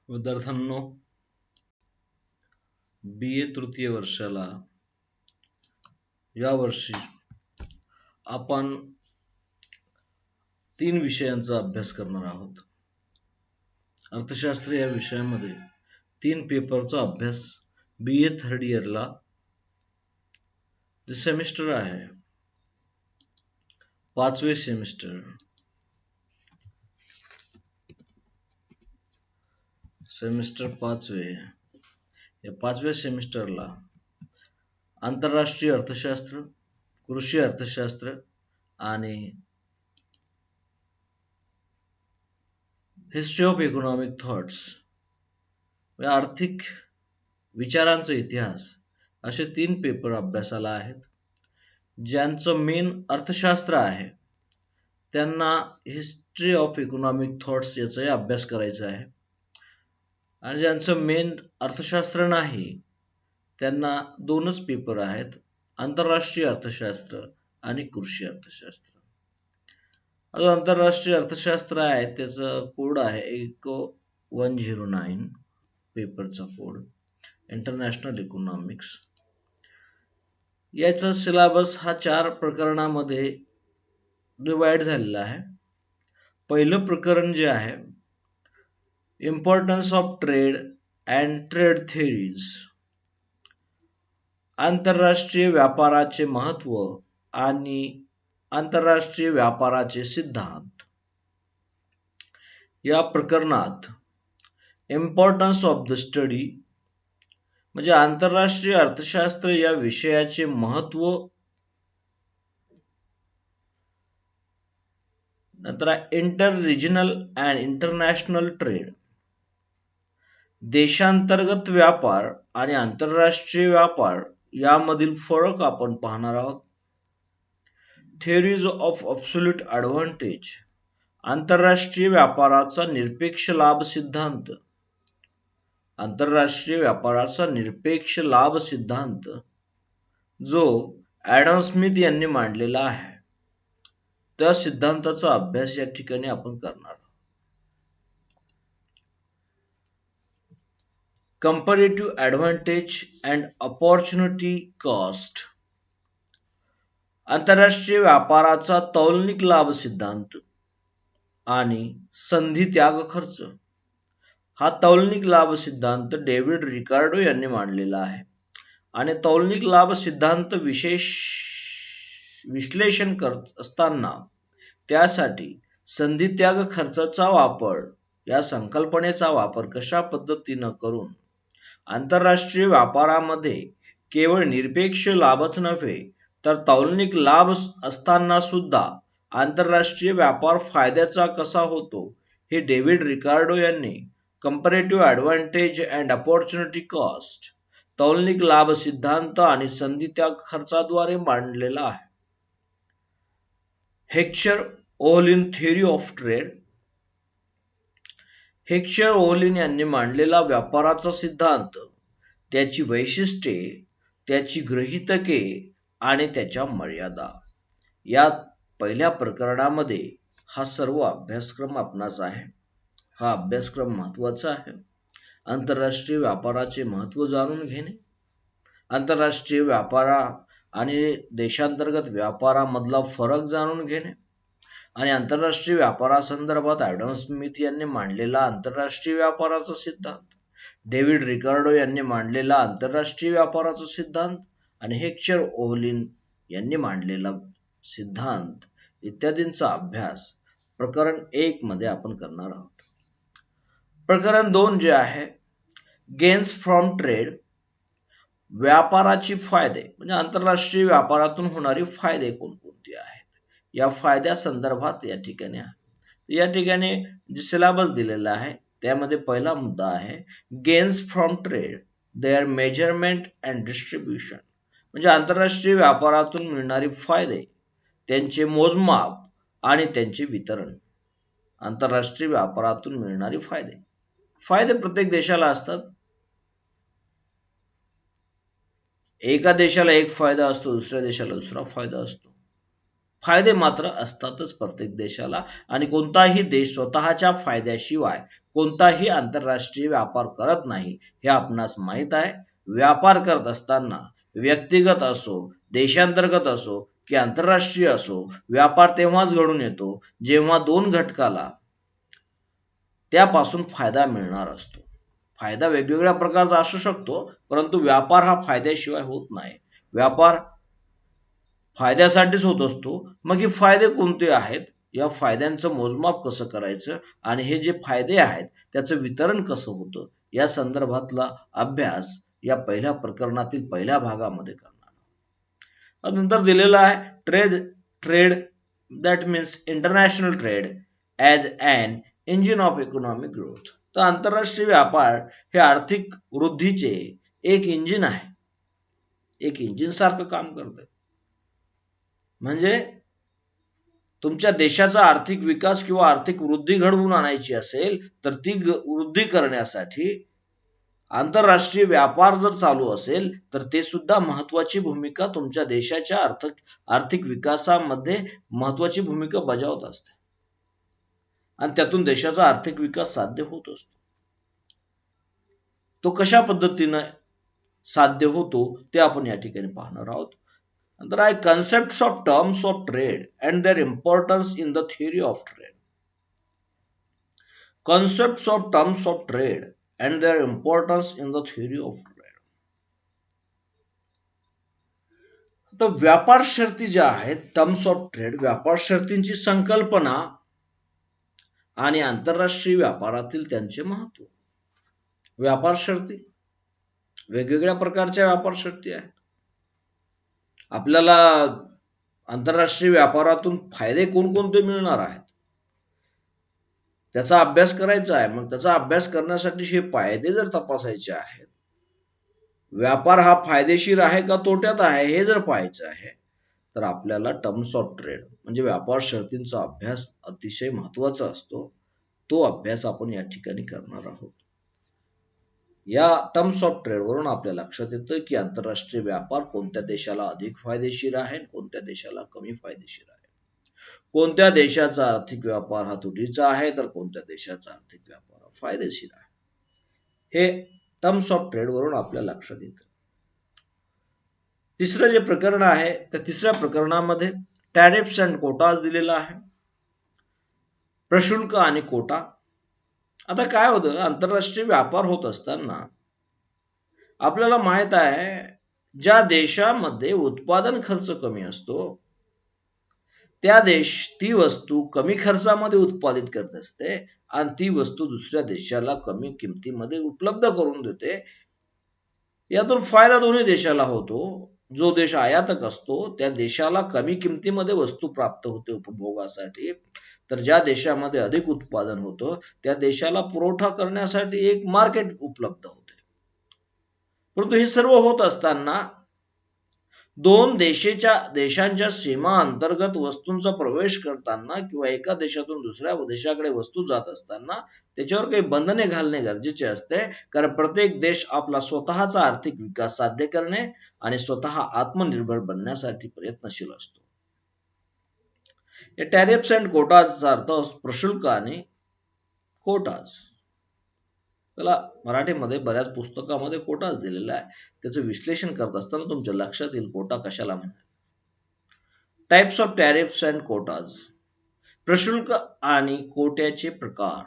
विद्यार्थ्यांनो, बी ए तृतीय वर्षाला या वर्षी आपण 3 विषयांचा अभ्यास करणार आहोत. अर्थशास्त्र या विषयामध्ये 3 पेपरचा अभ्यास बी ए थर्ड इयरला जे सेमिस्टर आहे, 5वे सेमिस्टर सेमिस्टर 5वे या 5व्या सेमिस्टरला आंतरराष्ट्रीय अर्थशास्त्र, कृषी अर्थशास्त्र आणि हिस्ट्री ऑफ इकॉनॉमिक थॉट्स या आर्थिक विचारांचा इतिहास असे 3 पेपर अभ्यासाला आहेत. ज्यांचं मेन अर्थशास्त्र आहे त्यांना हिस्ट्री ऑफ इकॉनॉमिक थॉट्स याचाही अभ्यास करायचा आहे, आणि ज्यांचं मेन अर्थशास्त्र नाही त्यांना 2च पेपर आहेत, आंतरराष्ट्रीय अर्थशास्त्र आणि कृषी अर्थशास्त्र. आंतरराष्ट्रीय अर्थशास्त्र आहे त्याचा कोड आहे 1109 पेपरचा कोड, इंटरनॅशनल इकॉनॉमिक्स. याचा सिलेबस हा 4 प्रकरणामध्ये डिवाइड झालेला आहे. पहिलं प्रकरण जे आहे, importance of trade and trade theories, आंतरराष्ट्रीय व्यापाराचे महत्त्व आणि आंतरराष्ट्रीय व्यापाराचे सिद्धांत. या प्रकरणात इम्पॉर्टन्स ऑफ द स्टडी म्हणजे आंतरराष्ट्रीय अर्थशास्त्र या विषयाचे महत्त्व, नंतर inter regional and international trade, देशांतर्गत व्यापार आणि आंतरराष्ट्रीय व्यापार यामधील फरक आपण पाहणार आहोत. थिअरीज ऑफ ॲब्सोल्यूट ॲडव्हान्टेज, आंतरराष्ट्रीय व्यापाराचा निरपेक्ष लाभ सिद्धांत, आंतरराष्ट्रीय व्यापाराचा निरपेक्ष लाभ सिद्धांत जो ॲडम स्मिथ यांनी मांडलेला आहे, त्या सिद्धांताचा अभ्यास या ठिकाणी आपण करणार आहोत. Comparative advantage and opportunity cost, आंतरराष्ट्रीय व्यापाराचा तौलनिक लाभ सिद्धांत आणि संधी त्याग खर्च. हा तौलनिक लाभ सिद्धांत डेव्हिड रिकार्डो यांनी मांडलेला आहे, आणि तौलनिक लाभ सिद्धांत विश्लेषण करत असताना त्यासाठी संधी त्याग खर्चाचा वापर या संकल्पनेचा वापर कशा पद्धतीनं करून आंतरराष्ट्रीय व्यापारामध्ये केवळ निरपेक्ष लाभच नव्हे तर तौलनिक लाभ असताना सुद्धा आंतरराष्ट्रीय व्यापार फायद्याचा कसा होतो हे डेव्हिड रिकार्डो यांनी comparative advantage and opportunity cost, तौलनिक लाभ सिद्धांत आणि संधी त्याग खर्चाद्वारे मांडलेला आहे. Heckscher Ohlin theory of trade, Heckscher Ohlin यांनी मांडलेला व्यापाराचा सिद्धांत, त्याची वैशिष्ट्ये, त्याची गृहीतके आणि त्याच्या मर्यादा. या पहिल्या प्रकरणामध्ये हा सर्व अभ्यासक्रम आपणास आहे. हा अभ्यासक्रम महत्त्वाचा आहे. आंतरराष्ट्रीय व्यापाराचे महत्त्व जाणून घेणे, आंतरराष्ट्रीय व्यापारा आणि देशांतर्गत व्यापारामधला फरक जाणून घेणे, आणि आंतरराष्ट्रीय व्यापारासंदर्भात ॲडम स्मिथ यांनी मांडलेला आंतरराष्ट्रीय व्यापाराचा सिद्धांत, डेव्हिड रिकार्डो यांनी मांडलेला आंतरराष्ट्रीय व्यापाराचा सिद्धांत आणि हेक्चर ओहलिन यांनी मांडलेला सिद्धांत इत्यादींचा अभ्यास प्रकरण 1 मध्ये आपण करणार आहोत. प्रकरण 2 जे आहे, गेन्स फ्रॉम ट्रेड, व्यापाराची फायदे म्हणजे आंतरराष्ट्रीय व्यापारातून होणारे फायदे कोणकोणते आहेत या फायद्या संदर्भात या ठिकाणी आहे. या ठिकाणी जे सिलेबस दिलेला आहे त्यामध्ये पहिला मुद्दा आहे gains from trade, their measurement and distribution, म्हणजे आंतरराष्ट्रीय व्यापारातून मिळणारे फायदे, त्यांचे मोजमाप आणि त्यांचे वितरण. आंतरराष्ट्रीय व्यापारातून मिळणारे फायदे प्रत्येक देशाला असतात. एका देशाला एक फायदा असतो, दुसऱ्या देशाला दुसरा फायदा असतो. फायदे मात्र असतातच प्रत्येक देशाला, आणि कोणताही देश स्वतःच्या फायद्याशिवाय कोणताही आंतरराष्ट्रीय व्यापार करत नाही हे आपणास माहीत आहे. व्यापार करत असताना व्यक्तिगत असो, देशांतर्गत असो की आंतरराष्ट्रीय असो, व्यापार तेव्हाच घडून येतो जेव्हा दोन घटकाला त्यापासून फायदा मिळणार असतो. फायदा वेगवेगळ्या प्रकारचा असू शकतो, परंतु व्यापार हा फायद्याशिवाय होत नाही. व्यापार फायद्यासाठीच होत असतो. मग हे फायदे कोणते आहेत, या फायद्यांचं मोजमाप कसं करायचं आणि हे जे फायदे आहेत त्याचं वितरण कसं होतं, या संदर्भातला अभ्यास या पहिल्या प्रकरणातील पहिल्या भागामध्ये करणार. नंतर दिलेला आहे trade that means international trade as an engine of economic growth. तर आंतरराष्ट्रीय व्यापार हे आर्थिक वृद्धीचे एक इंजिन आहे, एक इंजिन सारखं काम करतं. म्हणजे तुमच्या देशाचा आर्थिक विकास किंवा आर्थिक वृद्धी घडवून आणायची असेल तर ती वृद्धी करण्यासाठी आंतरराष्ट्रीय व्यापार जर चालू असेल तर ते सुद्धा महत्वाची भूमिका तुमच्या देशाच्या आर्थिक विकासामध्ये महत्वाची भूमिका बजावत असते आणि त्यातून देशाचा आर्थिक विकास साध्य होत असतो. तो कशा पद्धतीने साध्य होतो ते आपण या ठिकाणी पाहणार आहोत. नंतर आहे concepts of terms of trade and their importance in the theory of trade. Concepts of terms of trade and their importance in the theory of trade. तर व्यापार शर्ती ज्या आहेत, टर्म्स ऑफ ट्रेड, व्यापार शर्तींची संकल्पना आणि आंतरराष्ट्रीय व्यापारातील त्यांचे महत्व. व्यापार शर्ती वेगवेगळ्या प्रकारच्या व्यापार शर्ती आहेत. आपल्याला आंतरराष्ट्रीय व्यापारातून फायदे कोणकोणते मिळणार आहेत त्याचा अभ्यास करायचा आहे. मग त्याचा अभ्यास करण्यासाठी हे फायदे जर तपासायचे आहेत, व्यापार हा फायदेशीर आहे का तोट्यात आहे हे जर पाहायचं आहे, तर आपल्याला टर्म्स ऑफ ट्रेड म्हणजे व्यापार शर्तींचा अभ्यास अतिशय महत्वाचा असतो. तो अभ्यास आपण या ठिकाणी करणार आहोत. या टर्म्स ऑफ ट्रेड वरून आपल्या लक्षात येतं की आंतरराष्ट्रीय व्यापार कोणत्या देशाला अधिक फायदेशीर आहे, कोणत्या देशाला कमी फायदेशीर आहे, कोणत्या देशाचा आर्थिक व्यापार हा तुटीचा आहे तर कोणत्या देशाचा आर्थिक व्यापार हा फायदेशीर आहे. हे टर्म्स ऑफ ट्रेड वरून आपल्या लक्षात येतं. तिसरं जे प्रकरण आहे त्या तिसऱ्या प्रकरणामध्ये टॅरिफ्स अँड कोटाज दिलेला आहे. प्रशुल्क आणि कोटा. आता काय होतं, आंतरराष्ट्रीय व्यापार होत असताना आपल्याला माहित आहे ज्या देशामध्ये उत्पादन खर्च कमी असतो त्या ती वस्तू कमी खर्चामध्ये उत्पादित करत असते आणि ती वस्तू दुसऱ्या देशाला कमी किमतीमध्ये उपलब्ध करून देते. यातून फायदा दोन्ही देशाला होतो. जो देश आयातक असतो त्या देशाला कमी किमतीमध्ये वस्तू प्राप्त होते उपभोगासाठी, तर ज्या देशामध्ये अधिक उत्पादन होतं त्या देशाला पुरवठा करण्यासाठी एक मार्केट उपलब्ध होते. परंतु हे सर्व होत असताना दोन देशांच्या सीमा अंतर्गत वस्तूंचा प्रवेश करताना किंवा एका देशातून दुसऱ्या देशाकडे वस्तू जात असताना त्याच्यावर काही बंधने घालणे गरजेचे असते, कारण प्रत्येक देश आपला स्वतःचा आर्थिक विकास साध्य करणे आणि स्वतः आत्मनिर्भर बनण्यासाठी प्रयत्नशील असतो. टॅरिफ्स अँड कोटाजचा अर्थ प्रशुल्क आणि कोटाज. त्याला मराठीमध्ये बऱ्याच पुस्तकामध्ये कोटाच दिलेला आहे. त्याचं विश्लेषण करत असताना तुमच्या लक्षात येईल कोटा कशाला म्हणतात. Types of tariffs and quotas. प्रशुल्क आणि कोट्याचे प्रकार.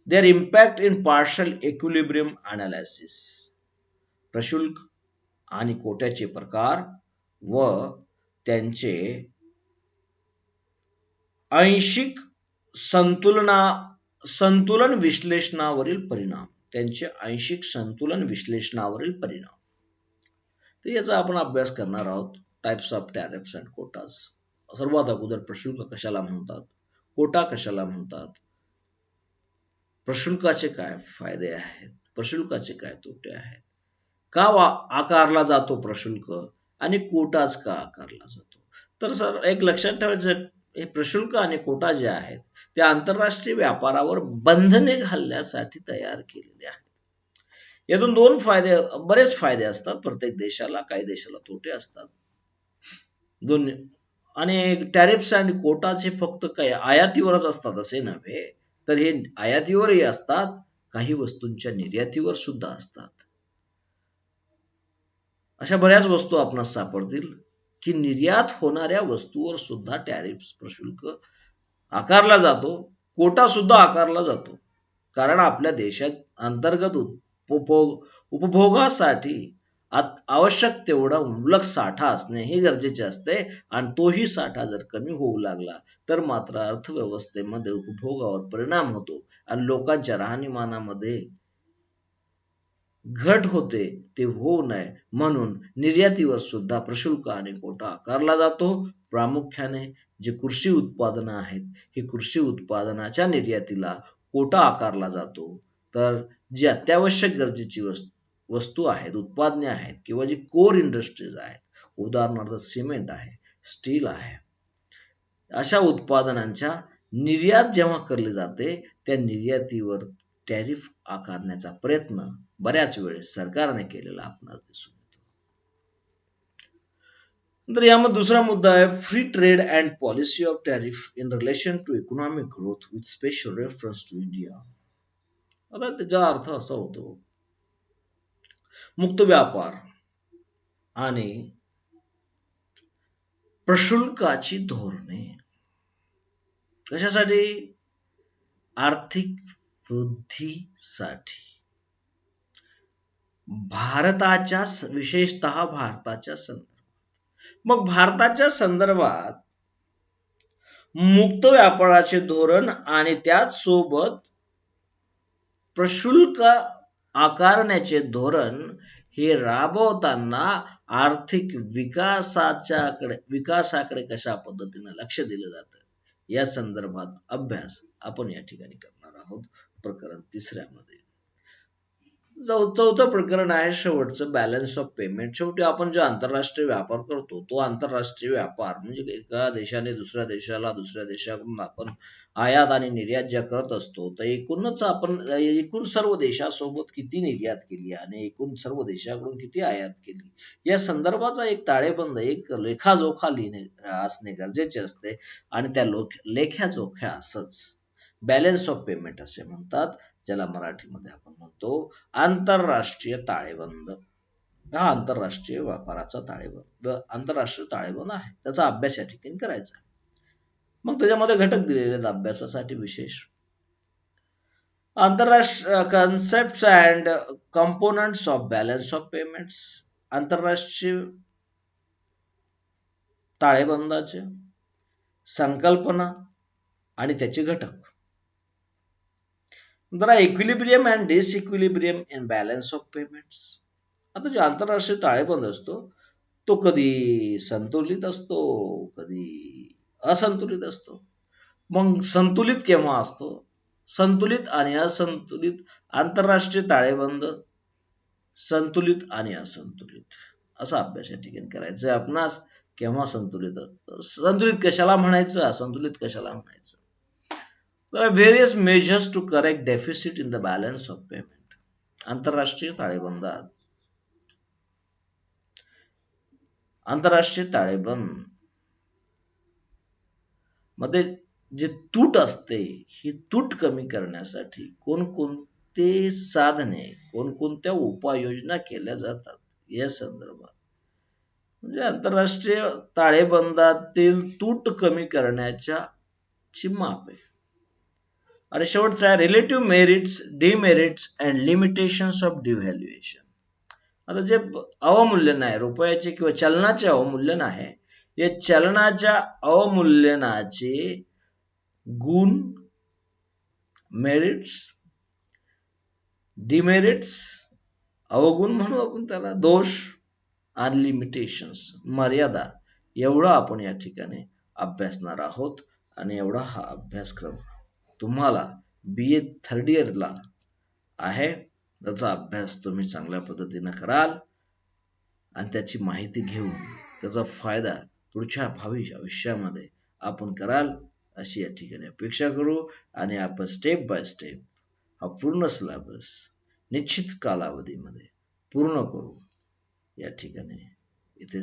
Their impact in partial equilibrium analysis. प्रशुल्क आणि कोट्याचे प्रकार व त्यांचे आंशिक संतुलन विश्लेषणावरील परिणाम. त्यांचे आंशिक संतुलन विश्लेषणावरील परिणाम. तर याचा आपण अभ्यास करणार आहोत. Types of tariffs and Kota's. सर्वात अगोदर प्रशुल्क कशाला म्हणतात, कोटा कशाला म्हणतात, प्रशुल्काचे काय फायदे आहेत, प्रशुल्काचे काय तोटे आहेत, का आकारला जातो प्रशुल्क आणि कोटाच का आकारला जातो. तर सर एक लक्षात ठेवायचं, हे प्रशुल्क आणि कोटा जे आहेत ते आंतरराष्ट्रीय व्यापारावर बंधने घालण्यासाठी तयार केलेले आहेत. यातून बरेच फायदे असतात प्रत्येक देशाला, काही देशाला तोटे असतात. आणि टॅरिफ्स आणि कोटाचे फक्त काय आयातीवरच असतात असे नव्हे, तर हे आयातीवरही असतात, काही वस्तूंच्या निर्यातीवर सुद्धा असतात. अशा बऱ्याच वस्तू आपणास सापडतील की निर्यात होणाऱ्या वस्तूवर सुद्धा टॅरिफ प्रशुल्क आकारला जातो, कोटा सुद्धा आकारला जातो. कारण आपल्या देशात अंतर्गत उपभोगासाठी आवश्यक तेवढा मुबलक साठा असणे हे गरजेचे असते आणि तोही साठा जर कमी होऊ लागला तर मात्र अर्थव्यवस्थेमध्ये उपभोगावर परिणाम होतो आणि लोकांच्या राहणीमानामध्ये घट होते. ते होऊ नये म्हणून निर्यातीवर सुद्धा प्रशुल्क आणि कोटा आकारला जातो. प्रामुख्याने जे कृषी उत्पादनं आहेत, ही कृषी उत्पादनाच्या निर्यातीला कोटा आकारला जातो. तर जी अत्यावश्यक गरजेची वस्तू आहेत, उत्पादने आहेत किंवा जी कोर इंडस्ट्रीज आहेत, उदाहरणार्थ सिमेंट आहे, स्टील आहे, अशा उत्पादनांच्या निर्यात जेव्हा केली जाते, त्या निर्यातीवर टॅरिफ आकारण्याचा प्रयत्न बऱ्याच वेळेस सरकारने केलेला आपणास दिसून येतो. तर यामध्ये दुसरा मुद्दा आहे free trade and policy of tariff in relation to economic growth with special reference to India. आता त्याचा अर्थ असा होतो मुक्त व्यापार आणि प्रशुल्काची धोरणे कशासाठी? आर्थिक वृद्धीसाठी. भारताच्या विशेषतः भारताच्या संदर्भात मग भारताच्या संदर्भात मुक्त व्यापाराचे धोरण आणि त्याचसोबत प्रशुल्क आकारण्याचे धोरण हे राबवताना आर्थिक विकासाकडे कशा पद्धतीने लक्ष दिलं जातं या संदर्भात अभ्यास आपण या ठिकाणी करणार आहोत. प्रकरण तिसऱ्यामध्ये चौथं प्रकरण आहे शेवटचं बॅलन्स ऑफ पेमेंट. शेवटी आपण जो आंतरराष्ट्रीय व्यापार करतो तो आंतरराष्ट्रीय व्यापार म्हणजे एका देशाने दुसऱ्या देशाला, दुसऱ्या देशाकडून आपण आयात आणि निर्यात ज्या करत असतो तर एकूण सर्व देशासोबत किती निर्यात केली आणि एकूण सर्व देशाकडून किती आयात केली या संदर्भाचा एक ताळेबंद, एक लेखाजोखा असणे गरजेचे असते आणि त्या लेखाजोख्या असंच बॅलन्स ऑफ पेमेंट असे म्हणतात, ज्याला मराठीमध्ये आपण म्हणतो आंतरराष्ट्रीय ताळेबंद. हा आंतरराष्ट्रीय व्यापाराचा ताळेबंद, आंतरराष्ट्रीय ताळेबंद आहे, त्याचा अभ्यास या ठिकाणी करायचा आहे. मग त्याच्यामध्ये घटक दिलेले आहेत अभ्यासासाठी विशेष. आंतरराष्ट्रीय concept and components of balance of payments, आंतरराष्ट्रीय ताळेबंदाचे संकल्पना आणि त्याचे घटक. Equilibrium and disequilibrium in balance of payments. आता जो आंतरराष्ट्रीय ताळेबंद असतो तो कधी संतुलित असतो, कधी असंतुलित असतो. मग संतुलित केव्हा असतो? संतुलित आणि असंतुलित आंतरराष्ट्रीय ताळेबंद, संतुलित आणि असंतुलित असा अभ्यास या ठिकाणी करायचा आहे आपणास. केव्हा संतुलित, संतुलित कशाला म्हणायचं, असंतुलित कशाला म्हणायचं. There are various measures to correct deficit in the balance of payment. आंतरराष्ट्रीय ताळेबंदात आंतरराष्ट्रीय ताळेबंद मध्ये जे तूट असते ही तूट कमी करण्यासाठी कोणकोणते साधने, कोणकोणत्या उपाययोजना केल्या जातात या संदर्भात म्हणजे आंतरराष्ट्रीय ताळेबंदातील तूट कमी करण्याच्या ची माप आहे. आणि शेवटचा आहे relative merits, demerits and limitations of devaluation. आता जे अवमूल्यन आहे रुपयाचे किंवा चलनाचे अवमूल्यन आहे, या चलनाच्या अवमूल्यनाचे गुण, मेरिट्स, डिमेरिट्स अवगुण म्हणू आपण त्याला, दोष आणि लिमिटेशन्स मर्यादा, एवढं आपण या ठिकाणी अभ्यासणार आहोत. आणि एवढा हा अभ्यासक्रम तुम्हाला BA थर्ड इयरला आहे. त्याचा अभ्यास तुम्ही चांगल्या पद्धतीने कराल आणि त्याची माहिती घेऊन त्याचा फायदा पुढच्या भावी आयुष्यामध्ये आपण कराल अशी या ठिकाणी अपेक्षा करू. आणि आपण स्टेप बाय स्टेप हा पूर्ण सिलेबस निश्चित कालावधीमध्ये पूर्ण करू या ठिकाणी इथे